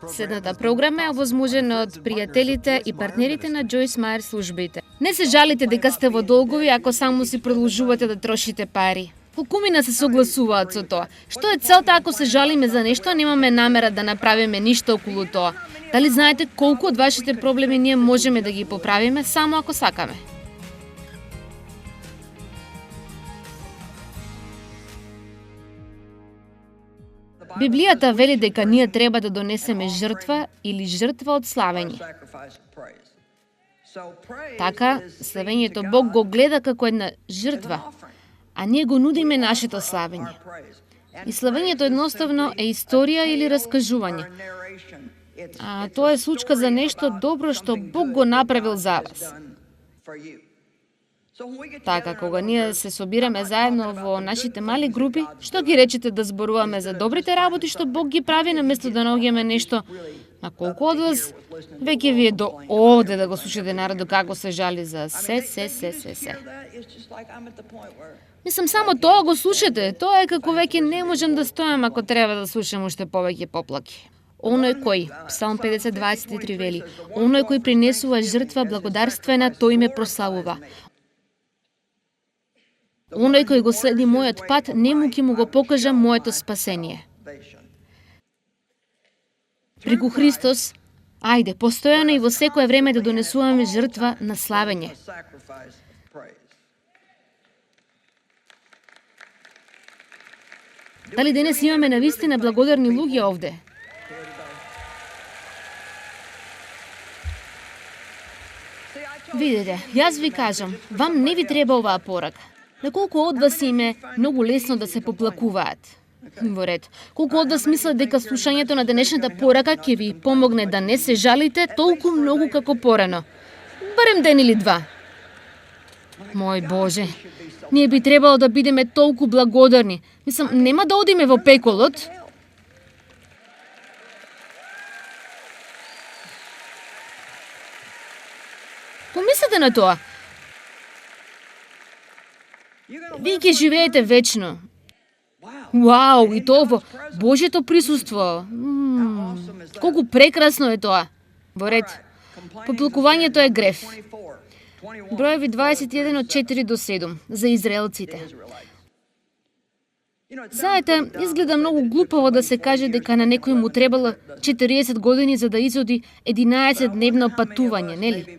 Следната програма е овозможена од пријателите и партнерите на Джойс Мајер службите. Не се жалите дека сте во долгови ако само си продолжувате да трошите пари. Колкумина се согласуваат со тоа. Што е целта ако се жалиме за нешто, а немаме намера да направиме ништо околу тоа? Дали знаете колку од вашите проблеми ние можеме да ги поправиме само ако сакаме? Библијата вели дека ние треба да донесеме жртва или жртва од славење. Така, славењето Бог го гледа како една жртва, а ние го нудиме нашето славење. И славењето едноставно е историја или раскажување. А тоа е случка за нешто добро што Бог го направил за вас. Така, кога ние се собираме заедно во нашите мали групи, што ги речете да зборуваме за добрите работи што Бог ги прави, наместо да наоѓаме нешто? А колку од вас веќе ви е до овде да го слушате народот како се жали за се. Мислам, само тоа го слушате. Тоа е како веќе не можам да стојам ако треба да слушам уште повеќе поплаки. Оној кој, Псалм 50:23 вели, оној кој принесува жртва благодарствена, тој ме прославува. Оној кој го следи мојот пат, нему ќе му го покажам моето спасение. Преку Христос, ајде, постојано и во секое време да донесуваме жртва на славење. Дали денес имаме навистина благодарни луѓе овде? Видете, јас ви кажам, вам не ви треба оваа порака. На колку од вас им е многу лесно да се поплакуваат? Во ред. Колку од вас мислат дека слушањето на денешната порака ќе ви помогне да не се жалите толку многу како порано? Барем ден или два. Мој Боже, ние би требало да бидеме толку благодарни. Мислам, нема да одиме во пеколот. Помислете на тоа. Вие ќе живеете вечно. Вау, и тоа во Божјето присуство. Колку прекрасно е тоа. Во ред. Поплакувањето е грев. Броеви 21 од 4 до 7 за израелците. Знаете, изгледа многу глупаво да се каже дека на некој му требало 40 години за да изоди 11-дневно патување, нели?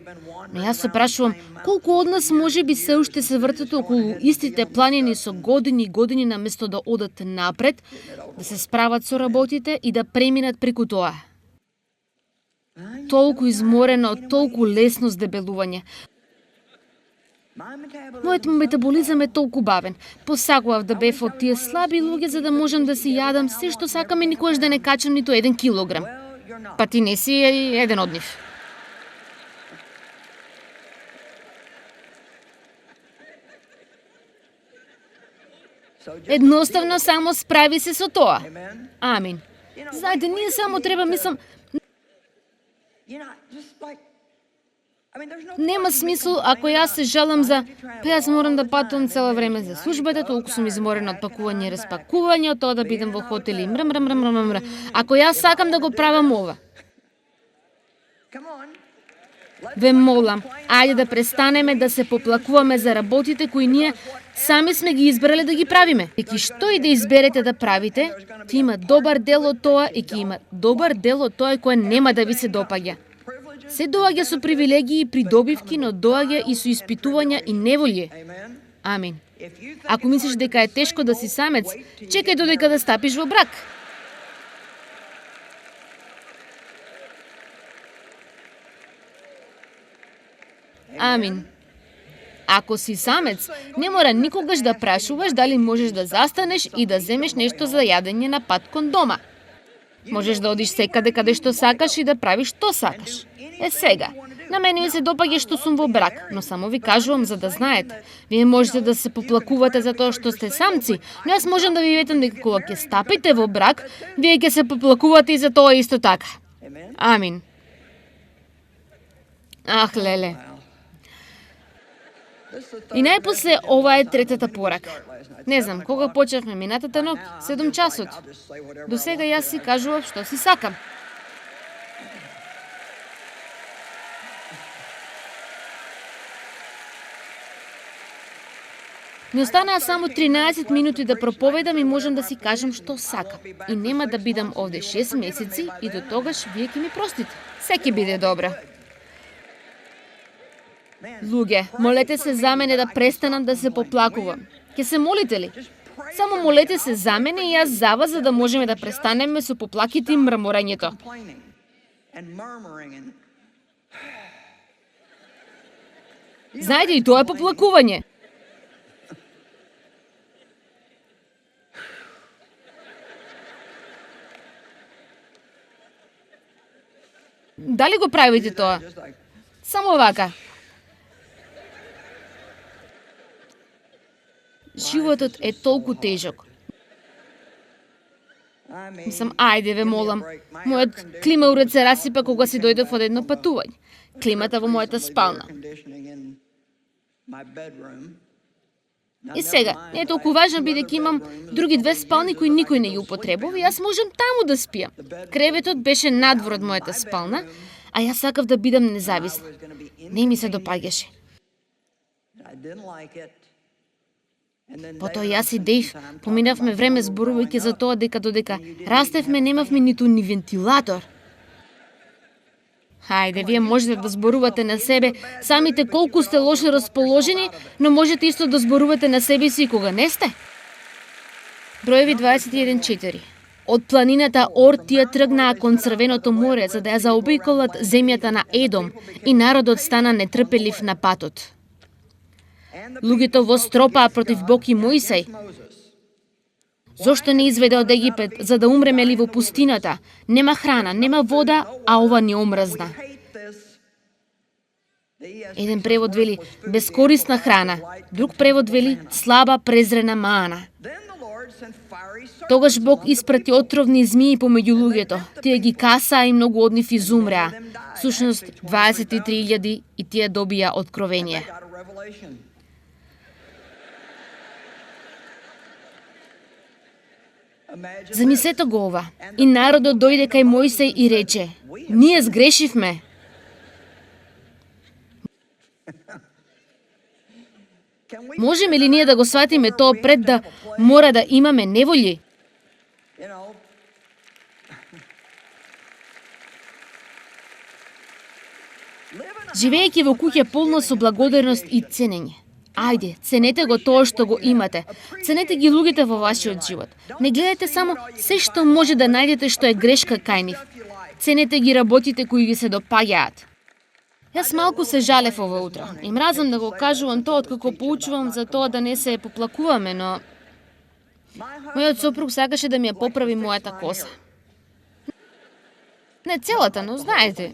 Но јас се прашувам, колку од нас може би се уште се вртат околу истите планини со години и години наместо да одат напред, да се справат со работите и да преминат преку тоа. Толку изморено, толку лесно здебелување. Мојот метаболизам е толку бавен. Посакував да бев од тие слаби луѓе за да можам да си јадам се што сакам и никогаш да не качам ниту 1 килограм. Па ти не си еден од нив. Едноставно само справи се со тоа. Амин. Знаете, ние само треба, мислам, нема смисол ако јас се жалам за па јас морам да патувам цело време за службата, толку сум изморена од пакување и распакување, од тоа да бидам во хотели, мра. Ако јас сакам да го правам ова. Ве молам, ајде да престанеме да се поплакуваме за работите кои ние сами сме ги избрале да ги правиме. И што и да изберете да правите, ќе има добар дел од тоа и ќе има добар дел од тоа кој нема да ви се допаѓа. Се доаѓа со привилегии и придобивки, но доаѓа и со испитувања и неволје. Амин. Ако мислиш дека е тешко да си самец, чекај додека да стапиш во брак. Амин. Ако си самец, не мора никогаш да прашуваш дали можеш да застанеш и да земеш нешто за јадење на пат кон дома. Можеш да одиш секаде каде што сакаш и да правиш што сакаш. Сега, на мене ми се допаѓа што сум во брак, но само ви кажувам за да знаете. Вие можете да се поплакувате за тоа што сте самци, но јас можам да ви ветам дека кога ќе стапите во брак, вие ќе се поплакувате и за тоа исто така. Амин. Ах, леле. И најпосле ова е третата порака. Не знам, кога почнавме минатата ноќ, 7 часот. До сега јас си кажував што си сакам. Ми останаа само 13 минути да проповедам и можам да си кажам што сакам. И нема да бидам овде 6 месеци и до тогаш вие ќе ми простите. Се ќе биде добро. Луѓе, молете се за мене да престанам да се поплакувам. Ќе се молите ли? Само молете се за мене и јас за вас, за да можеме да престанеме со поплаките и мрморењето. Знаете, и тоа е поплакување. Дали го правите тоа? Само вака. Животот е толку тежок. Мислам, ајде ве молам. Мојот климаурец се расипа кога си дојдов од едно патување. Климата во мојата спална. И сега, не е толку важно бидејќи имам други две спални кои никој не ја употребува и јас можам таму да спијам. Креветот беше надвор од мојата спална, а јас сакав да бидам независна. Не ми се допаѓаше. Потоа јас и Дејв поминавме време зборувајќи за тоа дека додека растевме немавме ниту ни вентилатор. Хајде, вие можете да зборувате на себе самите колку сте лошо расположени, но можете исто да зборувате на себе си кога не сте. Броеви 21:4. Од планината Ор тие тргнаа кон Црвеното море за да ја заобиколат земјата на Едом и народот стана нетрпелив на патот. Луѓето востропаа против Бог и Мојсей. Зошто не изведе од Египет, за да умреме ли во пустината? Нема храна, нема вода, а ова не омрзна. Еден превод вели безкорисна храна, друг превод вели слаба презрена мана. Тогаш Бог испрати отровни змии помеѓу луѓето. Тие ги касаа и многу од нив изумреа. Всушност 23.000 и тие добија откровение. Замислете го ова. И народот дојде кај Мојсей и рече: ние сгрешивме. Можеме ли ние да го сватиме тоа пред да мора да имаме неволји? Живеејќи во куќа полна со благодарност и ценење. Ајде, ценете го тоа што го имате. Ценете ги луѓето во вашиот живот. Не гледате само се што може да најдете што е грешка кај нив. Ценете ги работите кои ви се допаѓаат. Јас малку се жалев ова утро. И мразам да го кажувам тоа откако поучувам за тоа да не се поплакуваме, но мојот сопруг сакаше да ми ја поправи мојата коса. Не целата, но знаете.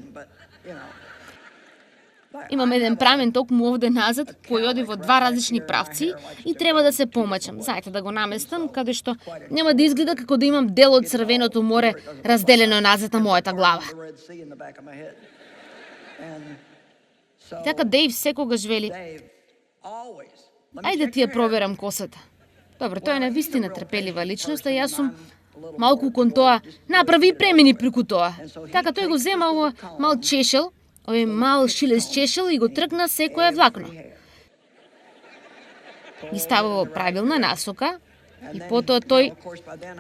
Имам еден прамен токму овде назад, кој оди во два различни правци и треба да се помачам. Знаете, да го наместам, каде што нема да изгледа како да имам дел од Црвеното море разделено назад на мојата глава. И така Дејв секогаш вели: ајде ти ја проверам косата. Добро, тој е навистина трпелива личност, а јас сум малку кон тоа, направи и премени преку тоа. Така тој го зема ово мал чешел, овој мал шилес чешел и го тркна секое влакно. Ги става во правилна насока и потоа тој,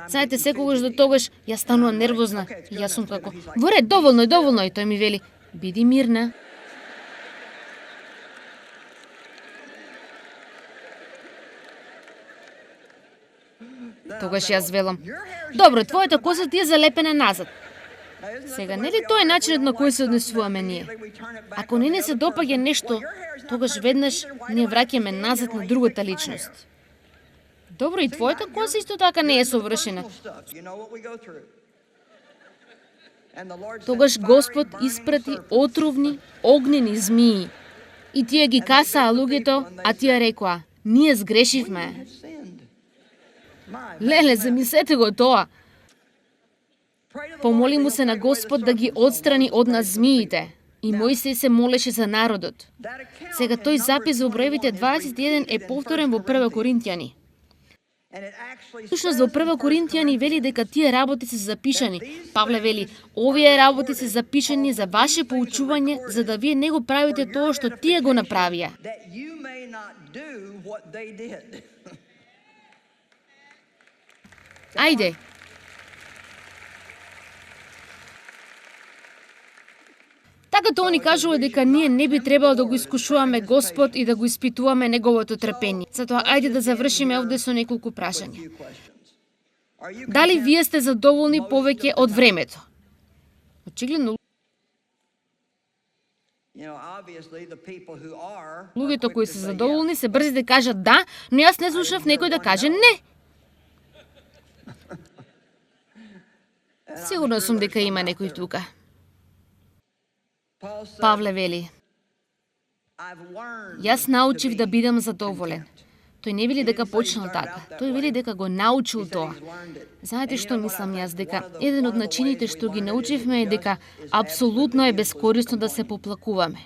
знаете, секогаш до тогаш ја станува нервозна и јас сум како: во ред, доволно е, и тој ми вели: биди мирна. Тогаш јас велам: добро, твојата коса ти е залепена назад. Сега, нели тоа е начинот на кој се однесуваме ние? Ако не се допаѓа нешто, тогаш веднаш ние враќаме назад на другата личност. Добро, и твојата коса исто така не е совршена. Тогаш Господ испрати отровни, огнени змии. И тие ги касаа луѓето, а тие рекоа: ние сгрешивме. Леле, замислете го тоа. Помоли му се на Господ да ги отстрани од нас змиите. И Мојсей се молеше за народот. Сега тој запис во броевите 21 е повторен во 1 Коринтијани. Всушност во 1 Коринтијани вели дека тие работи се запишани. Павле вели: овие работи се запишани за ваше поучување, за да вие не го правите тоа што тие го направија. Ајде. Така тоа ни кажува дека ние не би требало да го искушуваме Господ и да го испитуваме неговото трпение. Затоа ајде да завршиме овде со неколку прашања. Дали вие сте задоволни повеќе од времето? Очигледно луѓето кои се задоволни се брзи да кажат да, но јас не слушнав некој да каже не. Сигурно сум дека има некој тука. Павле вели: јас научив да бидам задоволен. Тој не вели дека почнал така. Тој вели дека го научил тоа. Знаете што мислам јас? Дека еден од начините што ги научивме е дека апсолутно е бескорисно да се поплакуваме.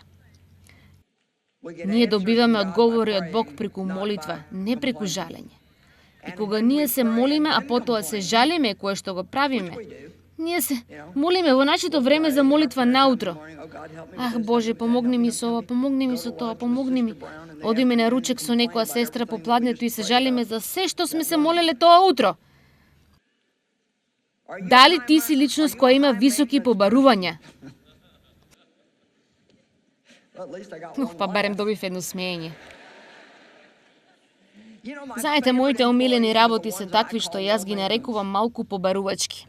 Ние добиваме одговори од Бог преку молитва, не преку жалење. И кога ние се молиме, а потоа се жалиме кое што го правиме, ние се молиме во нашето време за молитва наутро. Ах, Боже, помогни ми со ова, помогни ми со тоа, помогни ми. Одиме на ручек со некоја сестра по пладнето и се жалиме за се што сме се молеле тоа утро. Дали ти си личност која има високи побарувања? Па барем добив едно смеење. Знаете, моите омилени работи се такви што јас ги нарекувам малку побарувачки.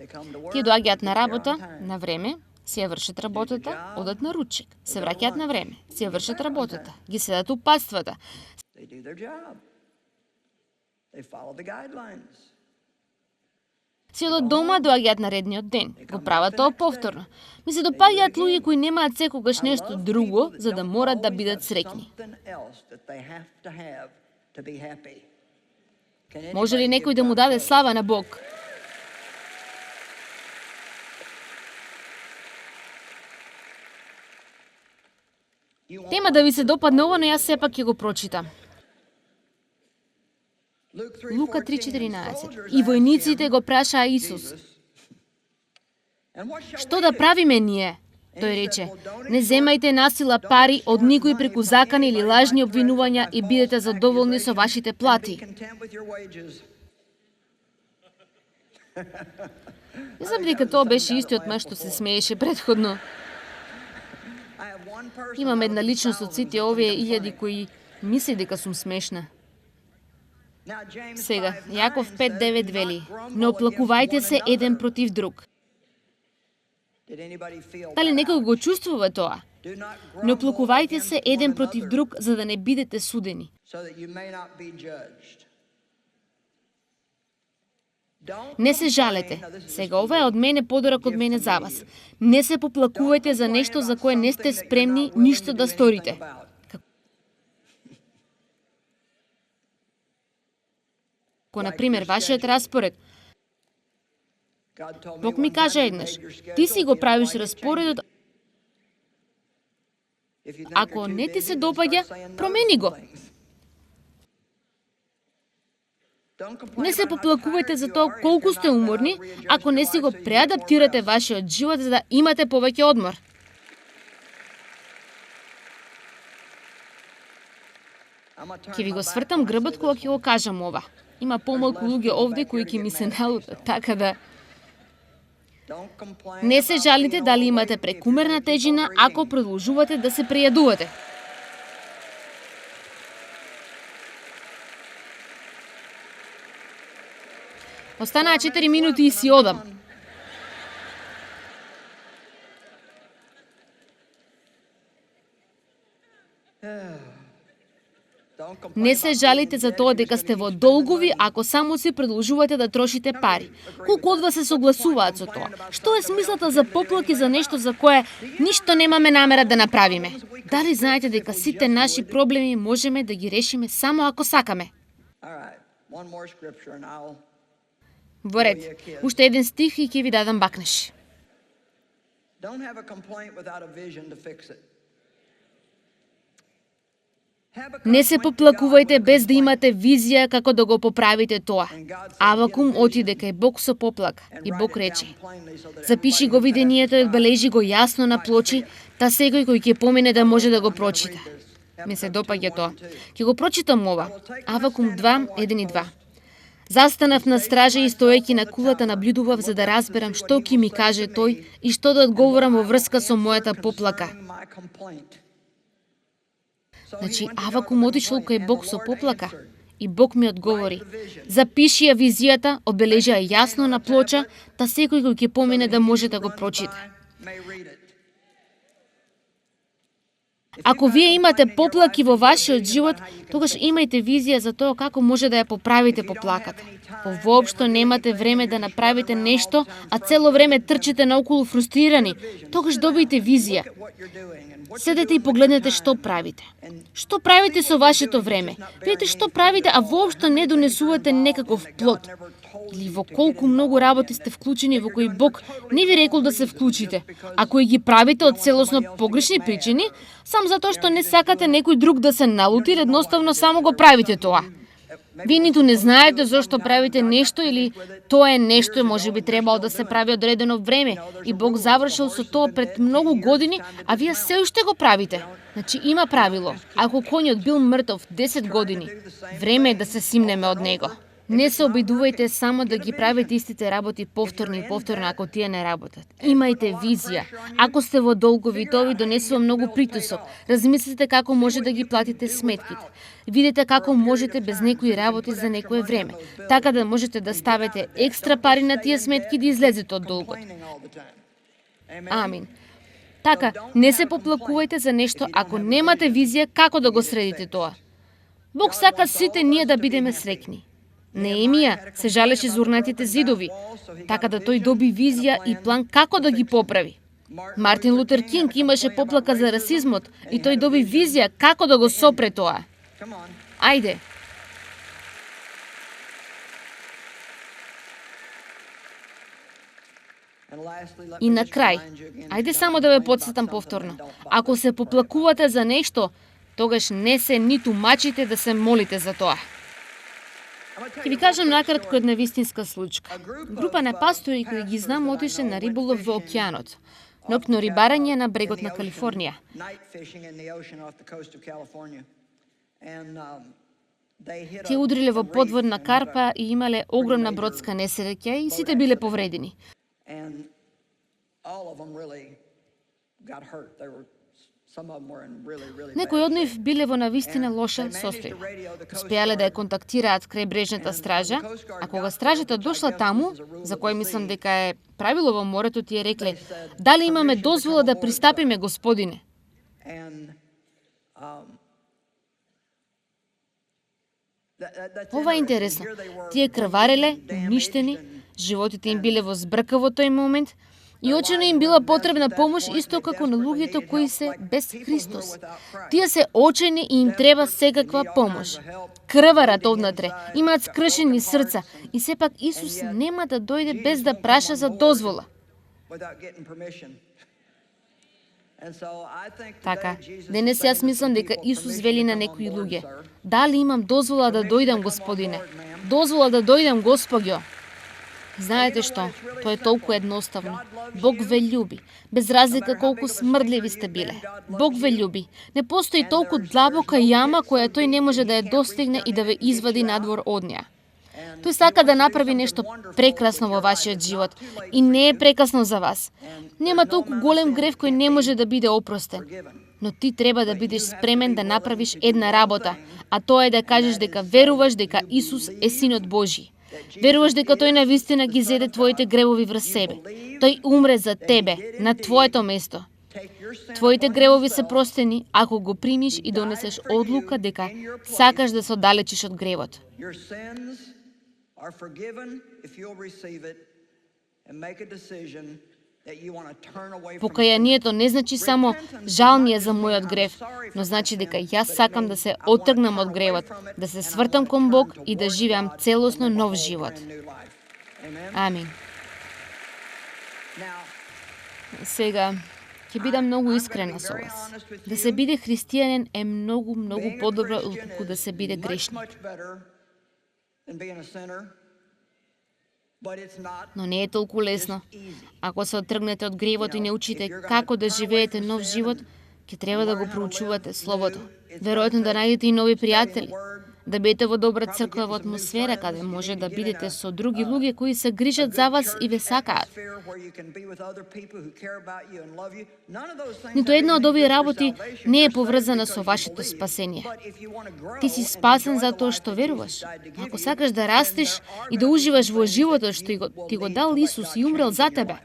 Тие доаѓаат на работа на време, си ја вршат работата, одат на ручек, се враќаат на време, си ја вршат работата, ги седат упатствата. Си одат дома, доаѓаат на редниот ден, го прават тоа повторно. Ми се допаѓаат луѓе кои немаат секогаш нешто друго за да морат да бидат среќни. Може ли некој да му даде слава на Бог? Тема да ви се допадне ова, но јас сепак ќе го прочитам. Лука 3:14. И војниците го прашаа Исус: што да правиме ние? Тој рече: не земајте насила пари од никој преку закани или лажни обвинувања и бидете задоволни со вашите плати. Мислам дека тоа беше истиот маж што се смееше претходно. Имам една личност од сите овие илјади кои мисли дека сум смешна. Сега, Јаков 5:9 вели: не оплакувајте се еден против друг. Дали некој го чувствува тоа? Не оплакувајте се еден против друг, за да не бидете судени. Не се жалете. Сега, ова е од мене подорак од мене за вас. Не се поплакувајте за нешто за кое не сте спремни ништо да сторите. Ко, например, вашиот распоред. Бог ми кажа еднаш: ти си го правиш распоредот, ако не ти се допаѓа, промени го. Не се поплакувајте за тоа колку сте уморни, ако не си го преадаптирате вашиот живот за да имате повеќе одмор. Ќе ви го свртам грбот кога ќе го кажам ова. Има помалку луѓе овде кои ќе ми се налутат, така да... Не се жалите дали имате прекумерна тежина ако продолжувате да се прејадувате. Останаа 4 минути и си одам. Не се жалите за тоа дека сте во долгови ако само си продолжувате да трошите пари. Колку од вас се согласуваат со тоа? Што е смислата за поплаки за нешто за кое ништо немаме намера да направиме? Дали знаете дека сите наши проблеми можеме да ги решиме само ако сакаме? Во ред, уште еден стих и ќе ви дадам бакнеш. Не се поплакувајте без да имате визија како да го поправите тоа. Авакум отиде кај Бог со поплак и Бог рече: запиши го видението и одбележи го јасно на плочи, та секој кој ќе помине да може да го прочита. Ми се допаѓа тоа. Ќе го прочитам ова. Авакум 2, 1 и 2. Застанав на стража и стоејќи на кулата наблюдував за да разберам што ќе ми каже тој и што да одговорам во врска со мојата поплака. Значи, Авакум отишол кај Бог со поплака и Бог ми одговори. Запиши ја визијата, обележи ја јасно на плоча, та секој кој ќе помине да може да го прочита. Ако вие имате поплаки во вашиот живот, тогаш имајте визија за тоа како може да ја поправите поплаката. Ако воопшто немате време да направите нешто, а цело време трчите наоколу фрустрирани, тогаш добијте визија. Седете и погледнете што правите. Што правите со вашето време? Видите што правите, а воопшто не донесувате некаков плод. Или во колку многу работи сте вклучени во кои Бог не ви рекол да се вклучите, а кои ги правите од целосно погрешни причини, сам затоа што не сакате некој друг да се налути или едноставно само го правите тоа. Вие ниту не знаете зошто правите нешто или тоа е нешто можеби требало да се прави одредено време и Бог завршил со тоа пред многу години, а вие се уште го правите. Значи има правило. Ако коњот бил мртов 10 години, време е да се симнеме од него. Не се обидувајте само да ги правите истите работи повторно и повторно ако тие не работат. Имајте визија. Ако сте во долгови, тоа ви донесува многу притисок. Размислете како може да ги платите сметките. Видете како можете без некои работи за некое време, така да можете да ставите екстра пари на тие сметки и да излезете од долгот. Амин. Така, не се поплакувајте за нешто ако немате визија како да го средите тоа. Бог сака сите ние да бидеме среќни. Неемија се жалеше за урнатите зидови, така да тој доби визија и план како да ги поправи. Мартин Лутер Кинг имаше поплака за расизмот и тој доби визија како да го сопре тоа. Ајде. И на крај, ајде само да ве потсетам повторно. Ако се поплакувате за нешто, тогаш не се ни тумачите да се молите за тоа. Ќе ви кажам накратко една вистинска случка. Група на пастори кои ги знам отише на риболов во океанот. Ноќно рибарење на брегот на Калифорнија. Тие удриле во подводна карпа и имале огромна бродска несреќа и сите биле повредени. Некои од нив биле во навистина лоша состојба. Успеале да ја контактираат крај брежната стража, а кога стражата дошла таму, за кој мислам дека е правило во морето, тие рекле: "Дали имаме дозвола да пристапиме, господине?" Ова е интересно. Тие крвареле, уништени, животите им биле во збрка во тој момент, и очено им била потребна помош исто како на луѓето кои се без Христос. Тие се очени и им треба секаква помош. Крварат однатре, имаат скршени срца и сепак Исус нема да дојде без да праша за дозвола. Така, денес јас мислам дека Исус вели на некои луѓе: "Дали имам дозвола да дојдам, господине? Дозвола да дојдам, Господјо?" Знаете што? Тоа е толку едноставно. Бог ве љуби, без разлика колку смрдливи сте биле. Бог ве љуби. Не постои толку длабока јама која тој не може да ја достигне и да ве извади надвор од неа. Тој сака да направи нешто прекрасно во вашиот живот и не е прекасно за вас. Нема толку голем грев кој не може да биде опростен. Но ти треба да бидеш спремен да направиш една работа, а тоа е да кажеш дека веруваш дека Исус е Синот Божи. Веруваш дека тој навистина ги зеде твоите гревови врз себе. Тој умре за тебе, на твоето место. Твоите гревови се простени ако го примиш и донесеш одлука дека сакаш да се оддалечиш од гревот. Покајанието не значи само жал ми е за мојот грев, но значи дека јас сакам да се оттргнам од гревот, да се свртам кон Бог и да живеам целосно нов живот. Амин. Сега, ќе бидам многу искрена со вас. Да се биде христијанин е многу подобро отколку да се биде грешник. Но не е толку лесно. Ако се оттргнете од гревот и не учите како да живеете нов живот, Ќе треба да го проучувате Словото. Веројатно да најдете и нови пријатели. Да бидете во добра црква, во атмосфера каде може да бидете со други луѓе кои се грижат за вас и ве сакаат. Ниту една од овие работи не е поврзана со вашето спасение. Ти си спасен затоа што веруваш. Ако сакаш да растеш и да уживаш во животот што ти го дал Исус и умрел за тебе,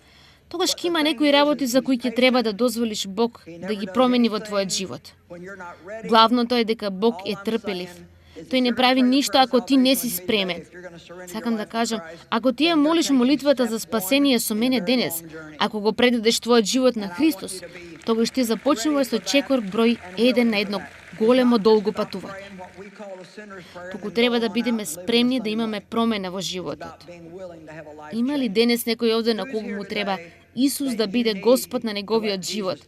тогаш ќе има некои работи за кои ќе треба да дозволиш Бог да ги промени во твојот живот. Главното е дека Бог е трпелив. Тој не прави ништо ако ти не си спремен. Сакам да кажам, ако ти ја молиш молитвата за спасение со мене денес, ако го предадеш твојот живот на Христос, тогаш ти започнуваш со чекор број 1 на едно големо долго патување. Туку треба да бидеме спремни да имаме промена во животот. Има ли денес некој овде на кого му треба Исус да биде Господ на неговиот живот?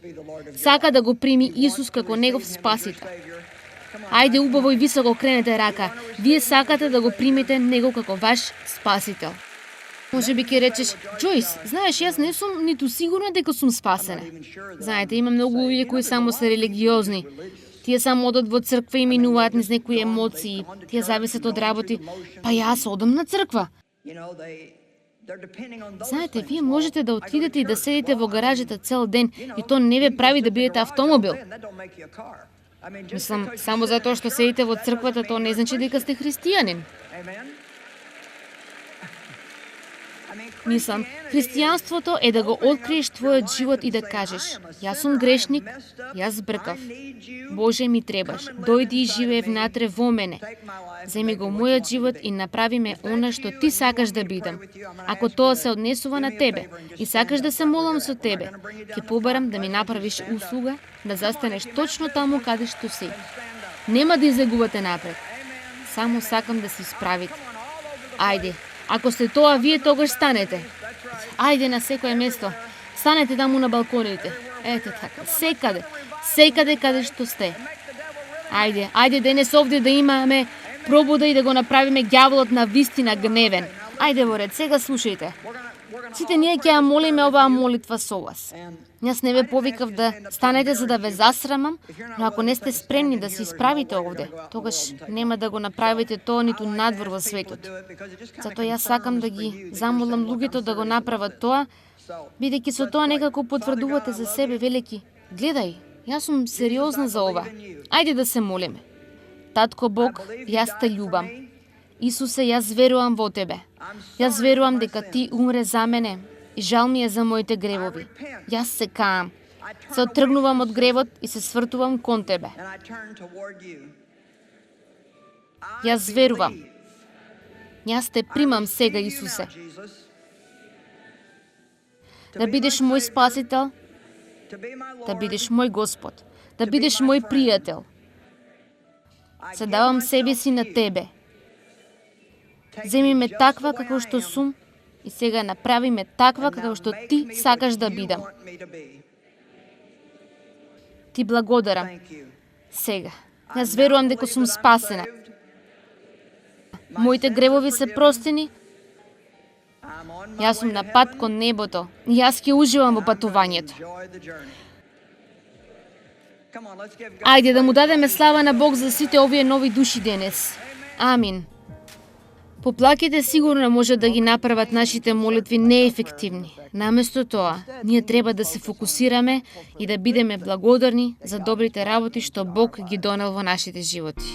Сака да го прими Исус како негов спасител? Ајде убаво и високо кренете рака. Вие сакате да го примите него како ваш спасител. Може би ќе речеш, Джойс, знаеш, јас не сум ниту сигурна дека сум спасена. Знаете, има многу луѓе кои само се религиозни. Тие само одат во црква и минуваат низ некои емоции. Тие зависат од работи. Па јас одам на црква. Знаете, вие можете да отидете и да седите во гаражата цел ден и то не ве прави да бидете автомобил. Мислам, само затоа што седите во црквата, тоа не значи дека сте христијанин. Мислам, христијанството е да го откриеш твојот живот и да кажеш: јас сум грешник, јас сбркав. Боже, ми требаш. Дојди и живее внатре во мене. Земи го мојот живот и направи ме она што ти сакаш да бидам. Ако тоа се однесува на тебе и сакаш да се молам со тебе, ќе побарам да ми направиш услуга да застанеш точно таму каде што си. Нема да излегувате напред. Само сакам да се справите. Ајде, ако сте тоа, вие тогаш станете. Ајде на секое место. Станете таму на балконите. Ете така, секаде каде што сте. Ајде денес овде да имаме пробуда и да го направиме ѓаволот на вистина гневен. Ајде во ред, сега слушајте. Сите ние ќе ја молиме оваа молитва со вас. Јас не ве повикав да станете за да ве засрамам, но ако не сте спремни да се исправите овде, тогаш нема да го направите тоа ниту надвор во светот. Затоа јас сакам да ги замолам луѓето да го направат тоа, бидејќи со тоа некако потврдувате за себе велики: гледај, јас сум сериозна за ова. Ајде да се молиме. Татко Бог, јас те љубам. Исусе, јас верувам во тебе. Јас верувам дека ти умре за мене и жал ми е за моите гревови. Јас се каам. Се оттргнувам од гревот и се свртувам кон тебе. Јас верувам. Јас те примам сега, Исусе. Да бидеш мој спасител, да бидеш мој Господ, да бидеш мој пријател. Се давам себе си на тебе. Земи ме таква како што сум и сега направи ме таква како што ти сакаш да бидам. Ти благодарам. Сега, јас верувам дека сум спасена. Моите гревови се простени. Јас сум на пат кон небото и јас ќе уживам во патувањето. Ајде да му дадеме слава на Бог за сите овие нови души денес. Амин. Поплаките сигурно може да ги направат нашите молитви неефективни. Наместо тоа, ние треба да се фокусираме и да бидеме благодарни за добрите работи што Бог ги донел во нашите животи.